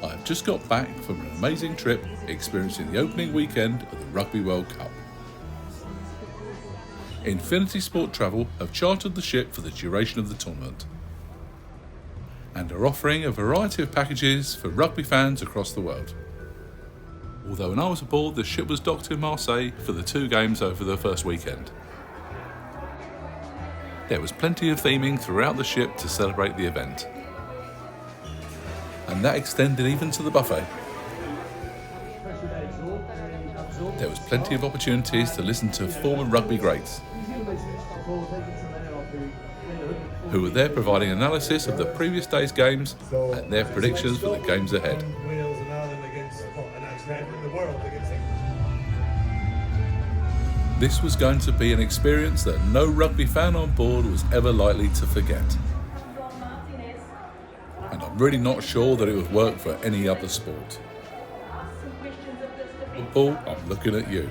I have just got back from an amazing trip experiencing the opening weekend of the Rugby World Cup. Infinity Sport Travel have chartered the ship for the duration of the tournament and are offering a variety of packages for rugby fans across the world. Although when I was aboard, the ship was docked in Marseille for the 2 games over the first weekend. There was plenty of theming throughout the ship to celebrate the event, and that extended even to the buffet. There was plenty of opportunities to listen to former rugby greats who were there providing analysis of the previous day's games and their predictions for the games ahead. This was going to be an experience that no rugby fan on board was ever likely to forget. And I'm really not sure that it would work for any other sport. Paul, I'm looking at you.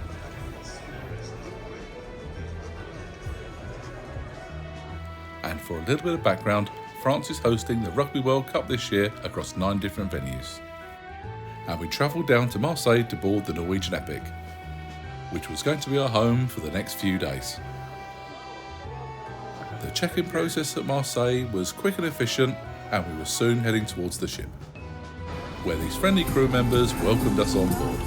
And for a little bit of background, France is hosting the Rugby World Cup this year across 9 different venues. And we travelled down to Marseille to board the Norwegian Epic, which was going to be our home for the next few days. The check-in process at Marseille was quick and efficient, and we were soon heading towards the ship, where these friendly crew members welcomed us on board.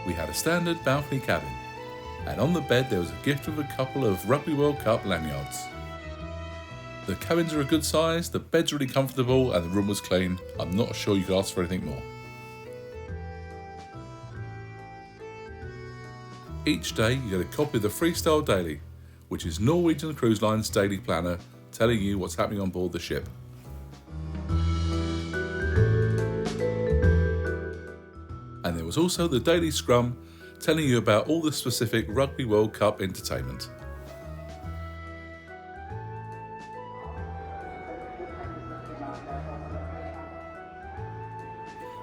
We had a standard balcony cabin, and on the bed there was a gift of a couple of Rugby World Cup lanyards. The cabins are a good size, the bed's really comfortable, and the room was clean. I'm not sure you could ask for anything more. Each day you get a copy of the Freestyle Daily, which is Norwegian Cruise Line's daily planner telling you what's happening on board the ship. And there was also the Daily Scrum telling you about all the specific Rugby World Cup entertainment.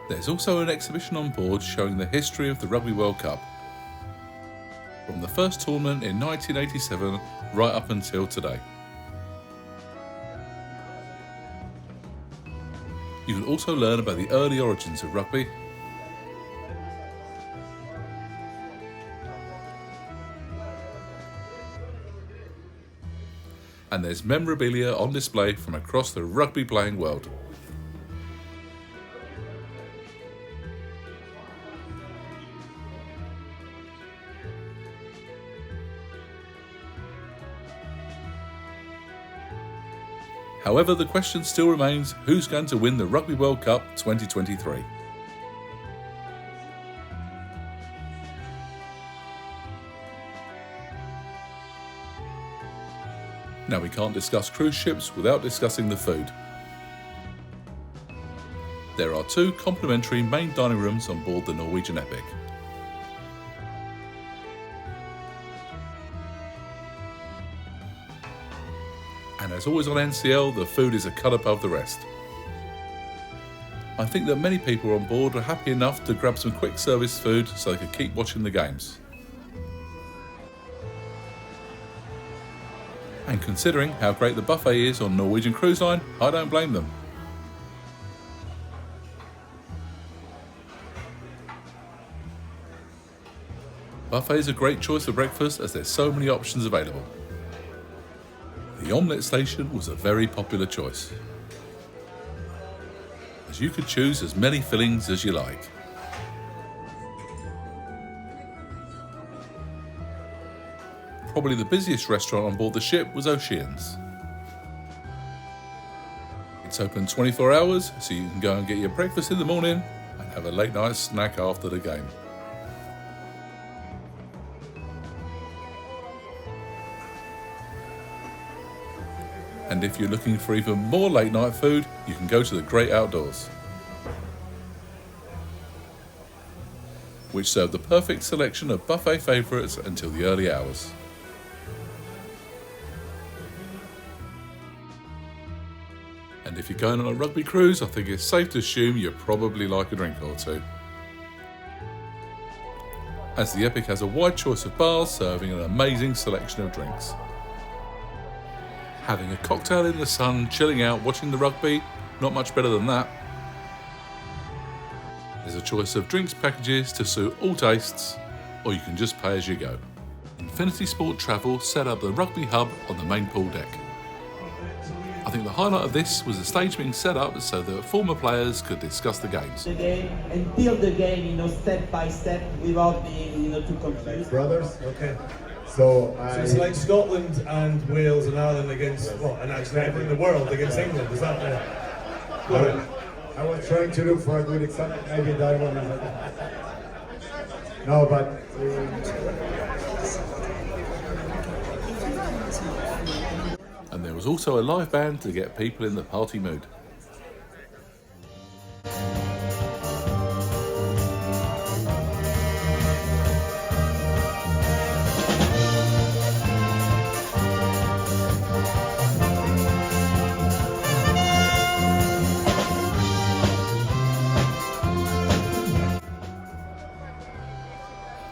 There's also an exhibition on board showing the history of the Rugby World Cup, from the first tournament in 1987 right up until today. You can also learn about the early origins of rugby, and there's memorabilia on display from across the rugby playing world. However, the question still remains, who's going to win the Rugby World Cup 2023? Now, we can't discuss cruise ships without discussing the food. There are 2 complimentary main dining rooms on board the Norwegian Epic. And as always on NCL, the food is a cut above the rest. I think that many people on board are happy enough to grab some quick service food so they can keep watching the games. And considering how great the buffet is on Norwegian Cruise Line, I don't blame them. Buffet is a great choice for breakfast as there's so many options available. The omelette station was a very popular choice, as you could choose as many fillings as you like. Probably the busiest restaurant on board the ship was Ocean's. It's open 24 hours, so you can go and get your breakfast in the morning and have a late night snack after the game. And if you're looking for even more late night food, you can go to the Great Outdoors, which serve the perfect selection of buffet favourites until the early hours. And if you're going on a rugby cruise, I think it's safe to assume you probably like a drink or two. as the Epic has a wide choice of bars serving an amazing selection of drinks. Having a cocktail in the sun, chilling out, watching the rugby, not much better than that. There's a choice of drinks packages to suit all tastes, or you can just pay as you go. Infinity Sport Travel set up the rugby hub on the main pool deck. I think the highlight of this was the stage being set up so that former players could discuss the games. The game and build the game, step by step without being, too confused. Brothers, Okay. so So it's like Scotland and Wales and Ireland against, and actually everyone in the world against England, is that it? Go ahead. I was trying to look for a good example. Maybe that one is no, but And there was also a live band to get people in the party mood.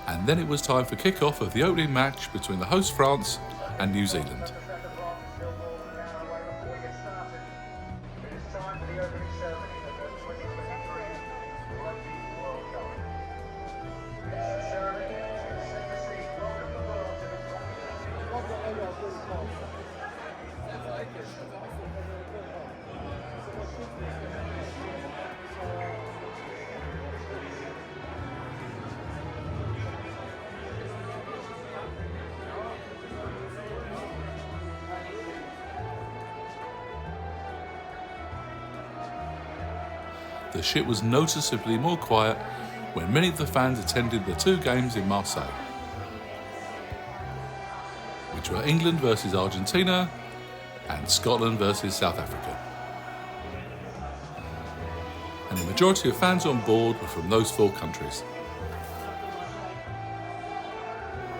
And then it was time for kick-off of the opening match between the host France and New Zealand. The ship was noticeably more quiet when many of the fans attended the two games in Marseille, which were England versus Argentina and Scotland versus South Africa. And the majority of fans on board were from those four countries.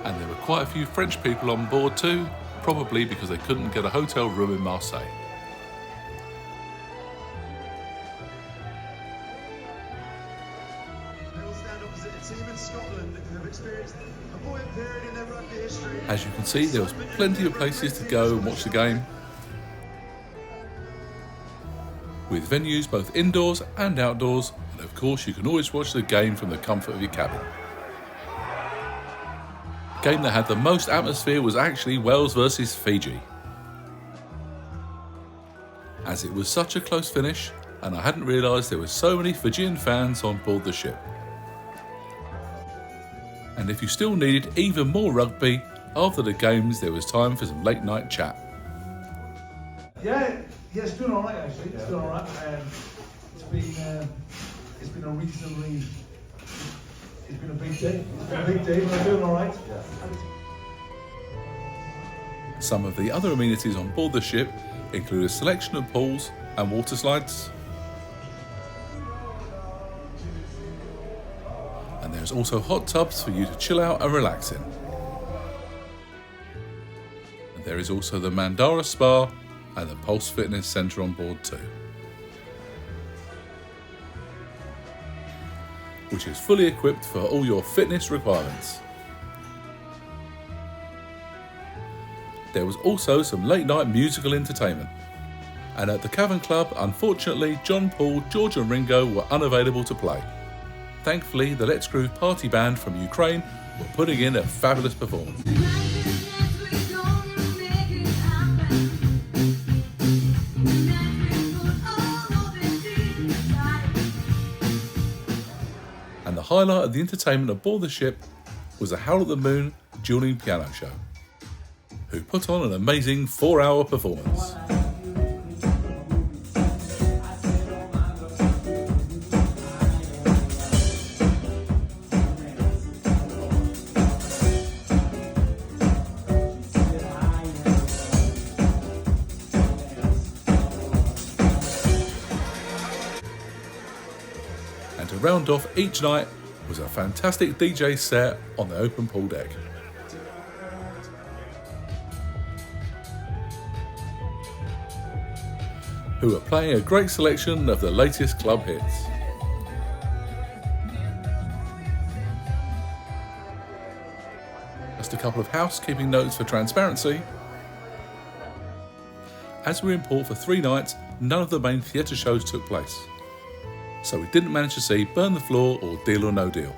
And there were quite a few French people on board too, probably because they couldn't get a hotel room in Marseille. As you can see, there was plenty of places to go and watch the game, with venues both indoors and outdoors, and of course you can always watch the game from the comfort of your cabin. The game that had the most atmosphere was actually Wales versus Fiji, as it was such a close finish and I hadn't realised there were so many Fijian fans on board the ship. And if you still needed even more rugby, after the games there was time for some late night chat. Yeah, it's doing all right actually. It's doing all right. It's been a reasonably. It's been a big day. It's been a big day, but I'm doing all right. Some of the other amenities on board the ship include a selection of pools and water slides. And there's also hot tubs for you to chill out and relax in. And there is also the Mandara Spa and the Pulse Fitness Centre on board too, which is fully equipped for all your fitness requirements. There was also some late night musical entertainment. And at the Cavern Club, unfortunately, John, Paul, George and Ringo were unavailable to play. Thankfully, the Let's Groove party band from Ukraine were putting in a fabulous performance. And the highlight of the entertainment aboard the ship was the Howl at the Moon dueling piano show, who put on an amazing 4-hour performance. And to round off each night was a fantastic DJ set on the open pool deck. Who are playing a great selection of the latest club hits. Just a couple of housekeeping notes for transparency. As we were in port for 3 nights, none of the main theatre shows took place, so we didn't manage to see Burn the Floor or Deal or No Deal.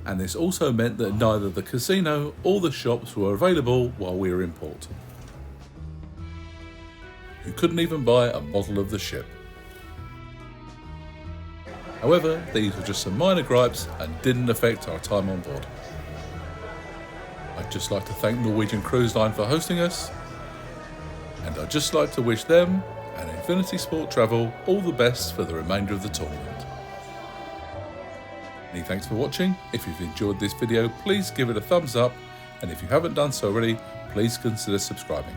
And this also meant that neither the casino or the shops were available while we were in port. You couldn't even buy a model of the ship. However, these were just some minor gripes and didn't affect our time on board. I'd just like to thank Norwegian Cruise Line for hosting us, and I'd just like to wish them and Infinity Sport Travel all the best for the remainder of the tournament. Many thanks for watching. If you've enjoyed this video, please give it a thumbs up, and if you haven't done so already, please consider subscribing.